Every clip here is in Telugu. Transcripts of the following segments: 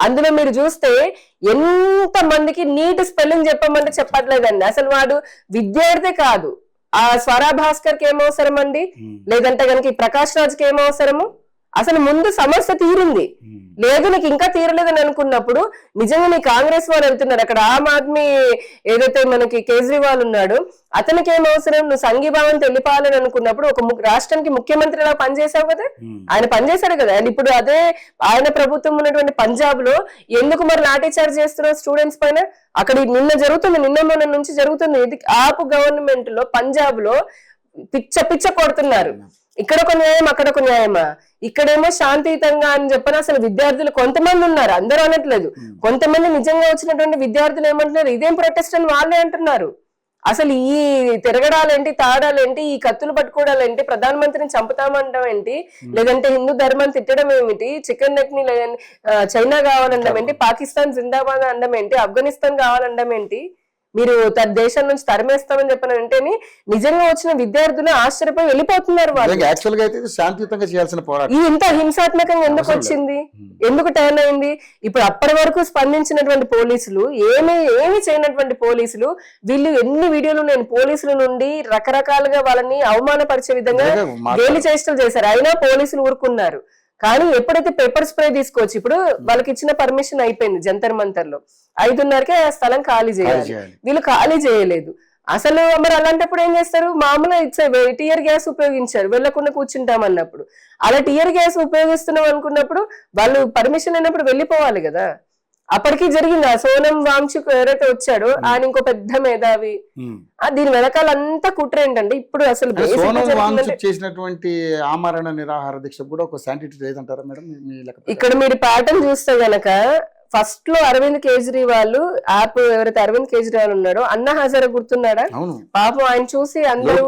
అందులో మీరు చూస్తే ఎంత మందికి నీట్ స్పెల్లింగ్ చెప్పమంటే చెప్పట్లేదండి. అసలు వాడు విద్యార్థి కాదు. ఆ స్వరా భాస్కర్ కి ఏమవసరం అండి, లేదంటే కనుక ఈ ప్రకాష్ రాజ్కి ఏమవసరము? అసలు ముందు సమస్య తీరింది లేదు, నీకు ఇంకా తీరలేదని అనుకున్నప్పుడు నిజంగా నీ కాంగ్రెస్ వాళ్ళు వెళ్తున్నారు అక్కడ. ఆమ్ ఆద్మీ ఏదైతే మనకి కేజ్రీవాల్ ఉన్నాడు అతనికి ఏం అవసరం, నువ్వు సంఘీభావం తెలిపాలని అనుకున్నప్పుడు ఒక రాష్ట్రానికి ముఖ్యమంత్రిలా పనిచేసావు కదా, ఆయన పనిచేశాడు కదా. అండ్ ఇప్పుడు అదే ఆయన ప్రభుత్వం ఉన్నటువంటి పంజాబ్ లో ఎందుకు మరి లాఠీ చార్జ్ చేస్తున్నారు స్టూడెంట్స్ పైన? అక్కడ నిన్న మొన్న నుంచి జరుగుతుంది. ఇది ఆప్ గవర్నమెంట్ లో పంజాబ్ లో పిచ్చ కొడుతున్నారు. ఇక్కడ ఒక న్యాయం అక్కడ ఒక న్యాయమా? ఇక్కడేమో శాంతియుతంగా అని చెప్పని అసలు విద్యార్థులు కొంతమంది ఉన్నారు, అందరూ అనట్లేదు. కొంతమంది నిజంగా వచ్చినటువంటి విద్యార్థులు ఏమంటున్నారు, ఇదేం ప్రొటెస్ట్ అని వాళ్ళే అంటున్నారు. అసలు ఈ తిరగడాలేంటి, తాడాలేంటి, ఈ కత్తులు పట్టుకోవడాలేంటి, ప్రధానమంత్రిని చంపుతామంటాం ఏంటి, లేదంటే హిందూ ధర్మాన్ని తిట్టడం ఏమిటి, చికెన్ నెక్ ని చైనా కావాలనడం ఏంటి, పాకిస్తాన్ జిందాబాద్ అనడం ఏంటి, ఆఫ్ఘనిస్తాన్ కావాలనడం ఏంటి, మీరు దేశం నుంచి తరిమేస్తామని చెప్పిన వెంటనే నిజంగా వచ్చిన విద్యార్థులు ఆశ్చర్యపోయి వెళ్ళిపోతున్నారు. వాళ్ళు శాంతియుతంగా చేయాల్సిన పోరాటం ఇది ఇంత హింసాత్మకంగా ఎందుకు వచ్చింది, ఎందుకు టర్న్ అయింది? ఇప్పుడు అప్పటి వరకు స్పందించినటువంటి పోలీసులు ఏమి చేయనటువంటి పోలీసులు, వీళ్ళు ఎన్ని వీడియోలు నేను పోలీసుల నుండి రకరకాలుగా వాళ్ళని అవమానపరిచే విధంగా గేలి చేష్టలు చేశారు, అయినా పోలీసులు ఊరుకున్నారు. కానీ ఎప్పుడైతే పేపర్ స్ప్రే తీసుకొచ్చి ఇప్పుడు వాళ్ళకి ఇచ్చిన పర్మిషన్ అయిపోయింది జంతర్ మంతర్ లో 5:30కే ఆ స్థలం ఖాళీ చేయాలి, వీళ్ళు ఖాళీ చేయలేదు. అసలు మరి అలాంటప్పుడు ఏం చేస్తారు, మామూలుగా టియర్ గ్యాస్ ఉపయోగించారు వెళ్లకుండా కూర్చుంటాం అన్నప్పుడు. అలా టియర్ గ్యాస్ ఉపయోగిస్తున్నాం అనుకున్నప్పుడు వాళ్ళు పర్మిషన్ అయినప్పుడు వెళ్ళిపోవాలి కదా. అప్పటికి జరిగింది. ఆ సోనం వాంగ్చుక్ ఎవరైతే వచ్చాడో ఆయన ఇంకో పెద్ద మేధావి. దీని వెనకాలంతా కుట్ర ఏంటంటే ఇప్పుడు అసలు చేసినటువంటి ఆమరణ నిరాహార దీక్ష కూడా ఒక శాంటిటీ లేదంటారా మేడం? ఇక్కడ మీరు ప్యాటర్న్ చూస్తే గనక ఫస్ట్ లో అరవింద్ కేజ్రీవాల్ యాప్ ఎవరైతే అరవింద్ కేజ్రీవాల్ ఉన్నాడో అన్నా హజారే గుర్తున్నాడా? పాపం ఆయన చూసి అందరూ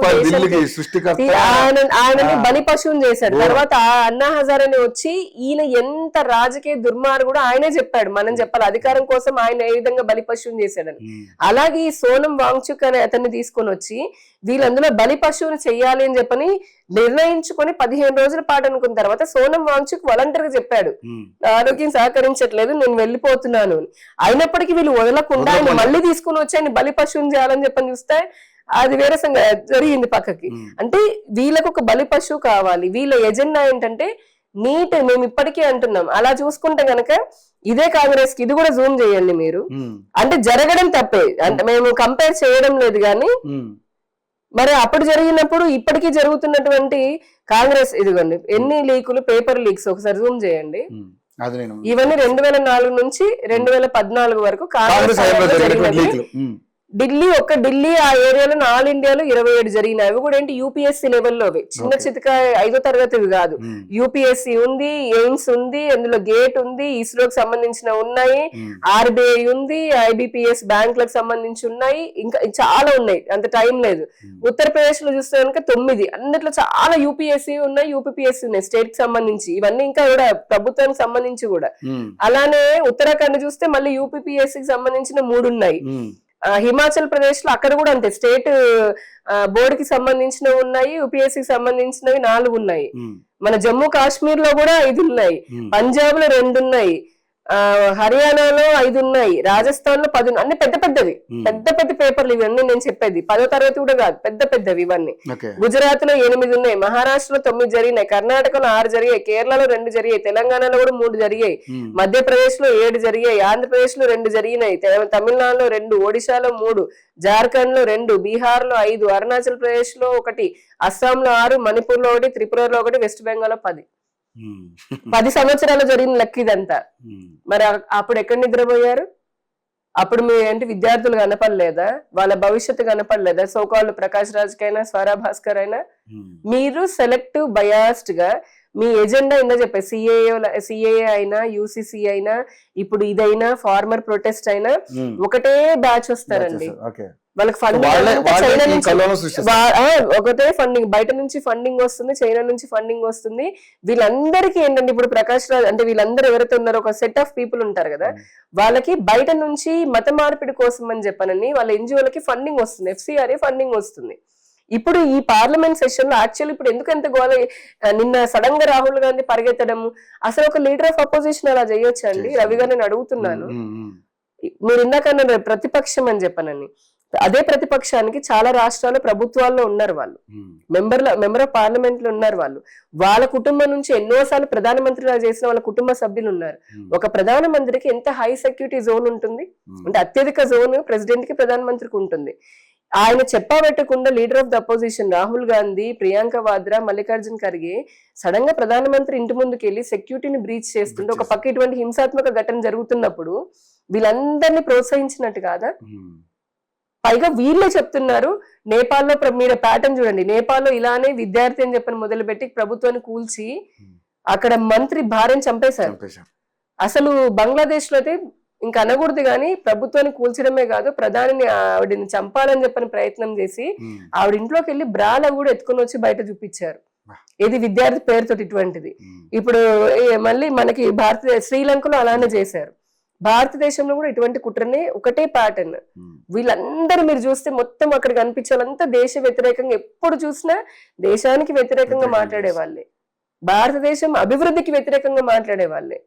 ఆయనని బలి పశువుని చేశాడు. తర్వాత ఆ అన్నా హజారేని వచ్చి ఈయన ఎంత రాజకీయ దుర్మార్గుడు ఆయనే చెప్పాడు, మనం చెప్పాలి అధికారం కోసం ఆయన ఏ విధంగా బలి పశువుని చేశాడని. అలాగే ఈ సోనం వాంగ్చుక్ అనే అతన్ని తీసుకొని వచ్చి వీళ్ళందులో బలి పశువుని చెయ్యాలి అని చెప్పని నిర్ణయించుకొని 15 రోజుల పాటు అనుకున్న తర్వాత సోనం వాంగ్చుక్ వాలంటీర్ గా చెప్పాడు, ఆరోగ్యం సహకరించట్లేదు నేను వెళ్ళిపోతున్నాను. అయినప్పటికీ వీళ్ళు వదలకుండా ఆయన మళ్ళీ తీసుకుని వచ్చి ఆయన బలి పశువుని చేయాలని చెప్పని చూస్తే అది వేరే జరిగింది పక్కకి. అంటే వీళ్ళకు ఒక బలి పశువు కావాలి. వీళ్ళ ఎజెండా ఏంటంటే నీట్. మేము ఇప్పటికీ అంటున్నాం. అలా చూసుకుంటే గనక ఇదే కాంగ్రెస్ కి ఇది కూడా జూమ్ చేయండి మీరు. అంటే జరగడం తప్పే, అంటే మేము కంపేర్ చేయడం లేదు కానీ మరి అప్పుడు జరిగినప్పుడు ఇప్పటికీ జరుగుతున్నటువంటి కాంగ్రెస్ ఇదిగోండి ఎన్ని లీకులు, పేపర్ లీక్స్ ఒకసారి జూమ్ చేయండి. ఇవన్నీ 2004 నుంచి 2014 వరకు కాంగ్రెస్ ఢిల్లీ ఆ ఏరియాలో ఆల్ ఇండియాలో 27 జరిగినాయి. అవి కూడా ఏంటి యూపీఎస్సీ లెవెల్లో, చిన్న చితక 5వ తరగతివి కాదు. యూపీఎస్సీ ఉంది, ఎయిమ్స్ ఉంది, అందులో గేట్ ఉంది, ఇస్రోకి సంబంధించిన ఉన్నాయి, ఆర్బీఐ ఉంది, ఐబిపిఎస్ బ్యాంకులకు సంబంధించి ఉన్నాయి, ఇంకా చాలా ఉన్నాయి, అంత టైం లేదు. ఉత్తరప్రదేశ్ లో చూస్తే కనుక 9, అన్నిట్లో చాలా యూపీఎస్సీ ఉన్నాయి, యూపీపీఎస్సీ ఉన్నాయి స్టేట్ కి సంబంధించి. ఇవన్నీ ఇంకా కూడా ప్రభుత్వానికి సంబంధించి కూడా. అలానే ఉత్తరాఖండ్ చూస్తే మళ్ళీ యూపీపీఎస్సీకి సంబంధించిన 3 ఉన్నాయి. హిమాచల్ ప్రదేశ్ లో అక్కడ కూడా అంతే స్టేట్ బోర్డు కి సంబంధించినవి ఉన్నాయి, యూపీఎస్సీకి సంబంధించినవి 4 ఉన్నాయి. మన జమ్మూ కాశ్మీర్ లో కూడా 5 ఉన్నాయి, పంజాబ్ లో 2 ఉన్నాయి, హర్యానాలో 5 ఉన్నాయి, రాజస్థాన్ లో 10. అన్ని పెద్ద పెద్ద పేపర్లు ఇవన్నీ నేను చెప్పేది. 10వ తరగతి కూడా కాదు, పెద్దవి ఇవన్నీ. గుజరాత్ లో 8 ఉన్నాయి, మహారాష్ట్రలో 9 జరిగినాయి, కర్ణాటకలో 6 జరిగాయి, కేరళలో 2 జరిగాయి, తెలంగాణలో కూడా 3 జరిగాయి, మధ్యప్రదేశ్ లో 7 జరిగాయి, ఆంధ్రప్రదేశ్ లో 2 జరిగినాయి, తమిళనాడులో 2, ఒడిశాలో 3, జార్ఖండ్ లో 2, బీహార్ లో 5, అరుణాచల్ ప్రదేశ్ లో 1, అస్సాం లో 6, మణిపూర్ లో 1, త్రిపురలో 1, వెస్ట్ బెంగాల్ లో 10. 10 సంవత్సరాలు జరిగిన లెక్క ఇదంతా. మరి అప్పుడు ఎక్కడ నిద్రపోయారు? అప్పుడు మీ ఏంటి విద్యార్థులు కనపడలేదా? వాళ్ళ భవిష్యత్తు కనపడలేదా? సోకాళ్ళు ప్రకాష్ రాజ్ కైనా స్వరా భాస్కర్ అయినా మీరు సెలెక్టివ్ బయాస్డ్ గా మీ ఎజెండా ఏందో చెప్పారు. సిఏఏ అయినా, యూసీసీ అయినా, ఇప్పుడు ఇదైనా, ఫార్మర్ ప్రొటెస్ట్ అయినా ఒకటే బ్యాచ్ వస్తారండి. వాళ్ళకి ఒకటే ఫండింగ్, బయట నుంచి ఫండింగ్ వస్తుంది, చైనా నుంచి ఫండింగ్ వస్తుంది. వీళ్ళందరికీ ఏంటంటే ఇప్పుడు ప్రకాష్ రాజ్ అంటే వీళ్ళందరూ ఎవరైతే ఉన్నారో ఒక సెట్ ఆఫ్ పీపుల్ ఉంటారు కదా, వాళ్ళకి బయట నుంచి మత మార్పిడి కోసం అని చెప్పనని వాళ్ళ ఎన్జిఓలకి ఫండింగ్ వస్తుంది, ఎఫ్సిఆర్ఏ ఫండింగ్ వస్తుంది. ఇప్పుడు ఈ పార్లమెంట్ సెషన్ లో యాక్చువల్లీ ఇప్పుడు ఎందుకు ఎంత గోల, నిన్న సడన్ గా రాహుల్ గాంధీ పరిగెత్తడము, అసలు ఒక లీడర్ ఆఫ్ అపోజిషన్ అలా చేయొచ్చా అండి? రవి గారు నేను అడుగుతున్నాను. మీరు ఇందాక అన్నారు ప్రతిపక్షం అని చెప్పనని, అదే ప్రతిపక్షానికి చాలా రాష్ట్రాలు ప్రభుత్వాల్లో ఉన్నారు వాళ్ళు, మెంబర్ ఆఫ్ పార్లమెంట్ లో ఉన్నారు వాళ్ళు, వాళ్ళ కుటుంబం నుంచి ఎన్నోసార్లు ప్రధానమంత్రిగా చేసిన వాళ్ళ కుటుంబ సభ్యులు ఉన్నారు. ఒక ప్రధానమంత్రికి ఎంత హై సెక్యూరిటీ జోన్ ఉంటుంది అంటే అత్యధిక జోన్ ప్రెసిడెంట్ కి ప్రధానమంత్రికి ఉంటుంది. ఆయన చెప్పబెట్టకుండా leader of the opposition Rahul Gandhi, Priyanka Vadra, Mallikarjun Kharge sudden గా ప్రధానమంత్రి ఇంటి ముందుకు వెళ్ళి సెక్యూరిటీని బ్రీచ్ చేస్తుంటే, ఒక పక్క ఇటువంటి హింసాత్మక ఘటన జరుగుతున్నప్పుడు వీళ్ళందరినీ ప్రోత్సహించినట్టు కాదా? పైగా వీళ్ళే చెప్తున్నారు, నేపాల్లో మీరు ప్యాటర్న్ చూడండి, నేపాల్లో ఇలానే విద్యార్థి అని చెప్పని మొదలుపెట్టి ప్రభుత్వాన్ని కూల్చి అక్కడ మంత్రి భార్యను చంపేశారు. అసలు బంగ్లాదేశ్ లో అయితే ఇంకా అనకూడదు కానీ ప్రభుత్వాన్ని కూల్చడమే కాదు, ప్రధానిని ఆవిడని చంపాలని చెప్పని ప్రయత్నం చేసి ఆవిడ ఇంట్లోకి వెళ్ళి బ్రాల కూడా ఎత్తుకుని వచ్చి బయట చూపించారు. ఇది విద్యార్థి పేరుతో ఇటువంటిది. ఇప్పుడు మళ్ళీ మనకి శ్రీలంకలో అలానే చేశారు. భారతదేశంలో కూడా ఇటువంటి కుట్రనే ఒకటే ప్యాటర్న్. వీళ్ళందరూ మీరు చూస్తే మొత్తం అక్కడ కనిపించాలంతా దేశ వ్యతిరేకంగా, ఎప్పుడు చూసినా దేశానికి వ్యతిరేకంగా మాట్లాడే వాళ్ళే, భారతదేశం అభివృద్ధికి వ్యతిరేకంగా మాట్లాడే వాళ్ళే.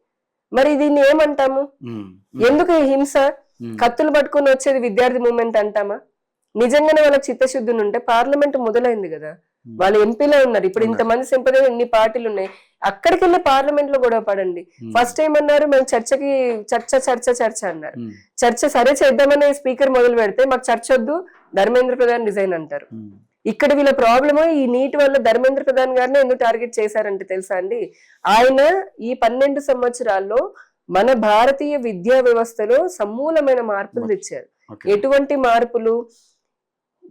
మరి దీన్ని ఏమంటాము? ఎందుకు ఈ హింస? కత్తులు పట్టుకుని వచ్చేది విద్యార్థి మూవ్మెంట్ అంటామా? నిజంగానే వాళ్ళకి చిత్తశుద్ధి ఉంటే పార్లమెంట్ మొదలైంది కదా, వాళ్ళు ఎంపీలే ఉన్నారు. ఇప్పుడు ఇంతమంది సింపదే ఇన్ని పార్టీలు ఉన్నాయి, అక్కడికి వెళ్ళి పార్లమెంట్ లో గొడవ పడండి. ఫస్ట్ టైం అన్నారు మేము చర్చ అన్నారు. చర్చ సరే చేద్దామని స్పీకర్ మొదలు పెడితే మాకు చర్చ వద్దు, ధర్మేంద్ర ప్రధాన్ రిజైన్ అంటారు. ఇక్కడ వీళ్ళ ప్రాబ్లమ్ ఈ నీట్ వల్ల ధర్మేంద్ర ప్రధాన్ గారిని ఎందుకు టార్గెట్ చేశారంటే తెలుసా అండి, ఆయన ఈ 12 సంవత్సరాల్లో మన భారతీయ విద్యా వ్యవస్థలో సమూలమైన మార్పులు తెచ్చారు. ఎటువంటి మార్పులు?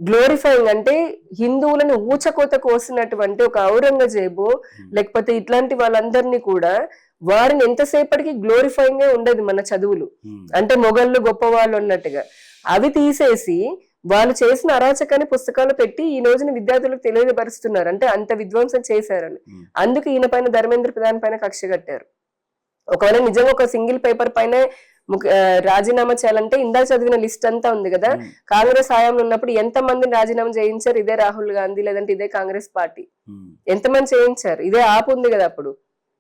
గ్లోరిఫైయింగ్ అంటే హిందువులను ఊచకోత కోసినటువంటి ఒక ఔరంగజేబు లేకపోతే ఇట్లాంటి వాళ్ళందరినీ కూడా వారిని ఎంతసేపటికి గ్లోరిఫైయింగ్ గా ఉండేది మన చదువులు, అంటే మొఘళ్ళు గొప్పవాళ్ళు అన్నట్టుగా. అవి తీసేసి వాళ్ళు చేసిన అరాచకాన్ని పుస్తకాలు పెట్టి ఈ రోజున విద్యార్థులకు తెలియపరుస్తున్నారు, అంటే అంత విధ్వంసం చేశారని. అందుకు ఈయన పైన ధర్మేంద్ర ప్రధాన్ పైన కక్ష కట్టారు. ఒకవేళ నిజంగా ఒక సింగిల్ పేపర్ పైన రాజీనామా చేయాలంటే ఇందాక చదివిన లిస్ట్ అంతా ఉంది కదా, కాంగ్రెస్ హయాంలో ఉన్నప్పుడు ఎంత మందిని రాజీనామా చేయించారు? ఇదే రాహుల్ గాంధీ లేదంటే ఇదే కాంగ్రెస్ పార్టీ ఎంతమంది చేయించారు? ఇదే ఆపు ఉంది కదా అప్పుడు.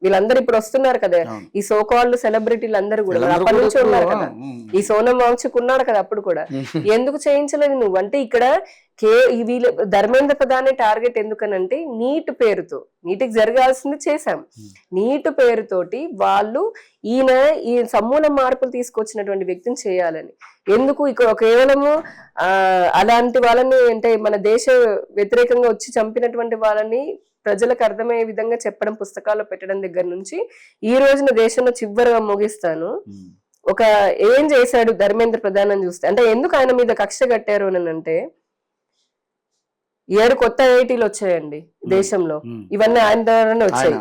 వీళ్ళందరూ ఇప్పుడు వస్తున్నారు కదా, ఈ సోకాళ్ళు సెలబ్రిటీలు అందరూ కూడా అప్పటి నుంచి ఉన్నారు కదా. ఈ సోనం వాంగ్చుక్ ఉన్నాడు కదా అప్పుడు కూడా. ఎందుకు చేయించలేదు నువ్వు అంటే ఇక్కడ వీళ్ళు ధర్మేంద్ర ప్రధాన్ టార్గెట్ ఎందుకనంటే నీట్ పేరుతో, నీటికి జరగాల్సింది చేశాం, నీట్ పేరుతోటి వాళ్ళు ఈ సమూల మార్పులు తీసుకొచ్చినటువంటి వ్యక్తిని చేయాలని. ఎందుకు ఇక్కడ కేవలము అలాంటి వాళ్ళని అంటే మన దేశ వ్యతిరేకంగా వచ్చి చంపినటువంటి వాళ్ళని ప్రజలకు అర్థమయ్యే విధంగా చెప్పడం, పుస్తకాల్లో పెట్టడం దగ్గర నుంచి ఈ రోజున దేశంలో చివరిగా ముగిస్తాను. ఒక ఏం చేశాడు ధర్మేంద్ర ప్రధాన్ అని చూస్తే, అంటే ఎందుకు ఆయన మీద కక్ష కట్టారు అని అంటే 7 కొత్త ఐఐటీలు వచ్చాయండి దేశంలో. ఇవన్నీ ఆయన ద్వారానే వచ్చాయి.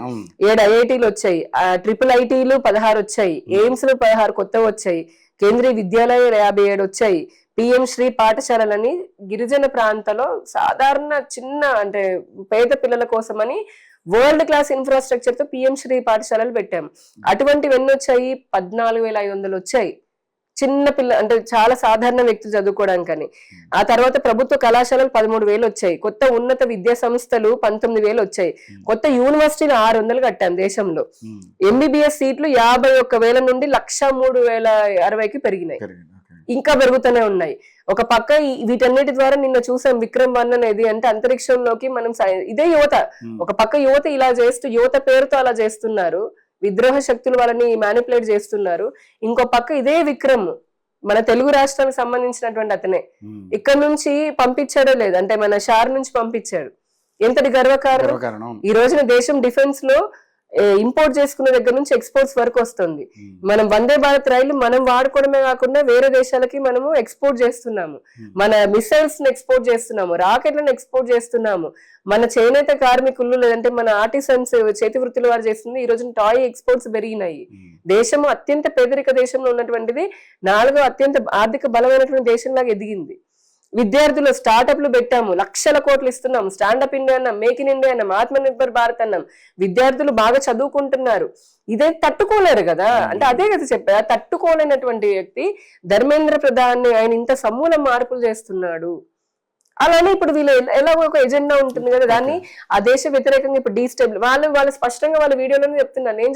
7 ఐఐటీలు వచ్చాయి, ట్రిపుల్ ఐటీలు 16 వచ్చాయి, ఎయిమ్స్ లో 16 కొత్తవి వచ్చాయి, కేంద్రీయ విద్యాలయాలు 57 వచ్చాయి, పిఎం శ్రీ పాఠశాలలని గిరిజన ప్రాంతాల్లో సాధారణ చిన్న అంటే పేద పిల్లల కోసమని వరల్డ్ క్లాస్ ఇన్ఫ్రాస్ట్రక్చర్ తో పిఎం శ్రీ పాఠశాలలు పెట్టాం. అటువంటివి ఎన్ని వచ్చాయి? 14,500 వచ్చాయి. చిన్న పిల్ల అంటే చాలా సాధారణ వ్యక్తులు చదువుకోవడానికని. ఆ తర్వాత ప్రభుత్వ కళాశాలలు 13,000 వచ్చాయి, కొత్త ఉన్నత విద్యా సంస్థలు 19,000 వచ్చాయి, కొత్త యూనివర్సిటీలు 600 కట్టాం దేశంలో. ఎంబీబీఎస్ సీట్లు 51,000 నుండి 103,060కి పెరిగినాయి, ఇంకా పెరుగుతూనే ఉన్నాయి. ఒక పక్క వీటన్నిటి ద్వారా నిన్న చూసాం విక్రమ్ 1 అనేది, అంటే అంతరిక్షంలోకి మనం ఇదే యువత, ఒక పక్క యువత ఇలా చేస్తూ యువత పేరుతో అలా చేస్తున్నారు, విద్రోహ శక్తులు వాళ్ళని మ్యానిపులేట్ చేస్తున్నారు. ఇంకో పక్క ఇదే విక్రమ్ మన తెలుగు రాష్ట్రానికి సంబంధించినటువంటి అతనే ఇక్కడ నుంచి పంపించాడో లేదు అంటే మన షార్ నుంచి పంపించాడు. ఎంతటి గర్వకారణం. ఈ రోజున దేశం డిఫెన్స్ లో ఇంపోర్ట్ చేసుకునే దగ్గర నుంచి ఎక్స్పోర్ట్స్ వరకు వస్తుంది. మనం వందే భారత్ రైలు మనం వాడుకోవడమే కాకుండా వేరే దేశాలకి మనము ఎక్స్పోర్ట్ చేస్తున్నాము, మన మిసైల్స్ ని ఎక్స్పోర్ట్ చేస్తున్నాము, రాకెట్లను ఎక్స్పోర్ట్ చేస్తున్నాము, మన చేనేత కార్మికులు లేదంటే మన ఆర్టిసన్స్ చేతి వృత్తుల వారు చేస్తుంది. ఈ రోజు టాయ్ ఎక్స్పోర్ట్స్ పెరిగినాయి. దేశము అత్యంత పేదరిక దేశంలో ఉన్నటువంటిది 4వ అత్యంత ఆర్థిక బలమైనటువంటి దేశంలాగా ఎదిగింది. విద్యార్థులు స్టార్టప్లు పెట్టాము, లక్షల కోట్లు ఇస్తున్నాం, స్టాండప్ ఇండియా అన్నాం, మేక్ ఇన్ ఇండియా అన్నాం, ఆత్మనిర్భర్ భారత్ అన్నాం. విద్యార్థులు బాగా చదువుకుంటున్నారు. ఇదే తట్టుకోలేరు కదా, అంటే అదే కదా చెప్పా, తట్టుకోలేనటువంటి వ్యక్తి ధర్మేంద్ర ప్రధాన్ ఆయన ఇంత సమూల మార్పులు చేస్తున్నాడు. అలానే ఇప్పుడు వీళ్ళు ఎలా ఒక ఎజెండా ఉంటుంది కదా, దాన్ని ఆ దేశ వ్యతిరేకంగా ఇప్పుడు డీస్టేబుల్ వాళ్ళు స్పష్టంగా వాళ్ళ వీడియోలోనే చెప్తున్నారు. నేను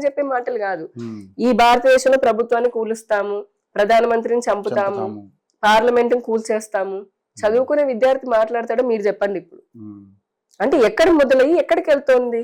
చెప్పే మాటలు కాదు. ఈ భారతదేశంలో ప్రభుత్వాన్ని కూలుస్తాము, ప్రధానమంత్రిని చంపుతాము, పార్లమెంట్ కూల్చేస్తాము. చదువుకునే విద్యార్థి మాట్లాడతాడో మీరు చెప్పండి ఇప్పుడు. అంటే ఎక్కడ మొదలయ్యి ఎక్కడికి వెళ్తోంది?